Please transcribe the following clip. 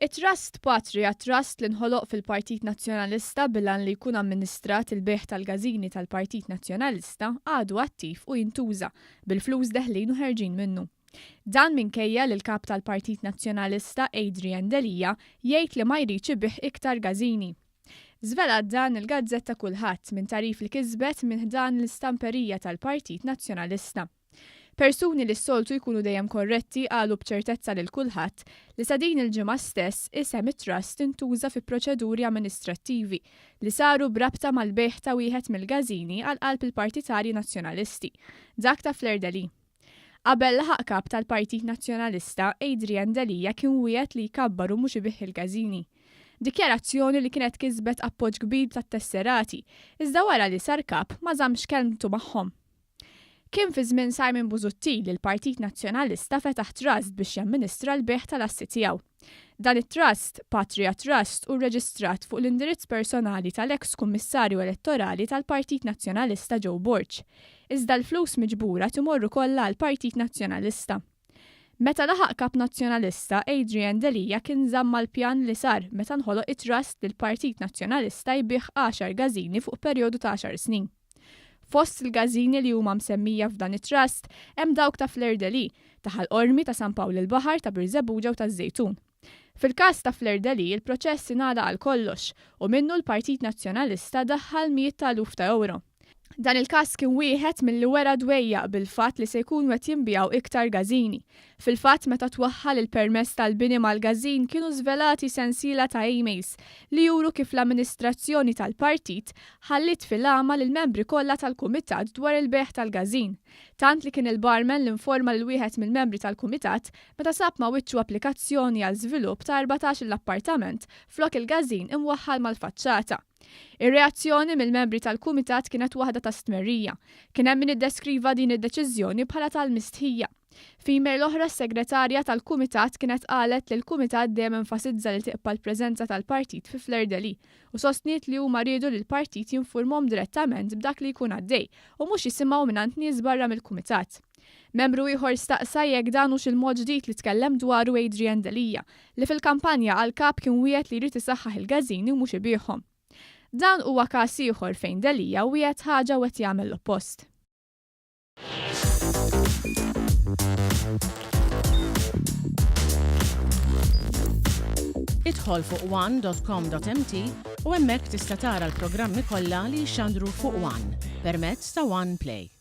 It-Trust Patria Trust li nħoloq fil-Partit Nazzjonalista bilan li jkun amministrat il-beħ tal-gażini tal-Partit Nazzjonalista għadu attiv u jintuża bil-flus deħlin u ħerġin minnu. Dan minkejja li l-kap tal-Partit Nazzjonalista Adrian Delija jgħid li ma jridx ibiħ iktar gażini. Żvela dan il-gazzetta kulħadd minn tarif li kisbet minn dan l-istamperija tal-Partit Nazzjonalista. Persuni li s-soltu jkunu dejjem korretti qalu b'ċertezza lil kulħadd li sa din il-ġimgħa stess isem it-trust intuża fi proċeduri amministrattivi li saru brabta mal-beħ ta' wieħed mill-gażini għal qalb il-Partitarji Nazzjonalisti, dak ta' Flair Deli. Qabel laħaq kap tal-Partit Nazzjonalista, Adrian Delija kien wiegħed li jkabbaru mhux ibiħ il-gażini. Dikjarazzjoni li kienet kisbet appoġġ kbir tat-tesserati, iżda wara li sar kap ma żammx kelmtu magħhom. Kien fi żmien Simon Busuttil li l-Partit Nazzjonalista fetaħ trust biex jamministra l-beħ tal-assi tiegħu. Dan it-trust, Patria Trust, u rreġistrat fuq l-indirizz personali tal-eks kummissarju elettorali tal-Partit Nazzjonalista Joe Borch. Iżda l-flus miġbura timorru kollha għall-Partit Nazzjonalista. Meta laħaq kap nazzjonalista, Adrian Delija kien żamma l-pjan li sar meta nħoloq it-trust li l-Partit Nazzjonalista jbieħ 10 gażini fuq perjodu ta' 10 snin. Fost il-gażini li huma msemmija f'dan it-trust hemm dawk ta' Flair Deli, ta' ħal-qormi ta' San Pawl il-Baħar ta' Birżebbuġa u ta' Żejtun. Fil-każ ta' Flair Deli, il-proċess ingħada għal kollox u minnu l-Partit Nazzjonalista daħħal mijiet ta' eluf ta' euro. Dan il-każ kien wieħed milli wera dwejjaq bil-fatt li se jkunu qed jinbijaw iktar gażini. Fil-fatt meta twaħħal il-permess tal-bini mal-gażin kienu żvelati sensiela ta' emails li juru kif l-amministrazzjoni tal-partit ħallit fil-għama lill-membri kollha tal-kumitat dwar il-beħ tal-gażin. Tant li kien il-barman li informa lil wieħed mill-membri tal-kumitat meta sab ma' wiċċu applikazzjoni għal żvilupp ta' 14 l-appartament flok il-gażin imwaħħal mal-faċċata. Ir-reazzjoni mill-membri tal-kumitat kienet waħda ta' stmerrija. Kien hemm min iddeskriva din id-deċiżjoni bħala tal-mistħija. F'imejl l-oħra s-segretarja tal-kumitat kienet qalet li l-kumitat dejjem enfasizza li tiqpa l-preżenza tal-partit fi Flair Deli u sostniet li huma riedu li l-partit jinfurmhom direttament b'dak li jkun għaddej u mhux jisimgħu mingħand nies barra mill-kumitat. Membru ieħor staqsa jekk dan hux il-mod ġdid li tkellem dwaru Adrian Delija li fil-kampanja għal kap kien wieħed li jrid isaħħaħ il-gażini u mhux ibihom. Dan huwa każ ieħor fejn Delija wieħed ħaġa u qed jagħmel l-oppost. Idħol fuq one.com.mt u hemmhekk tista' tara l-programmi kollha li jxandru fuq One permezz ta' One Play.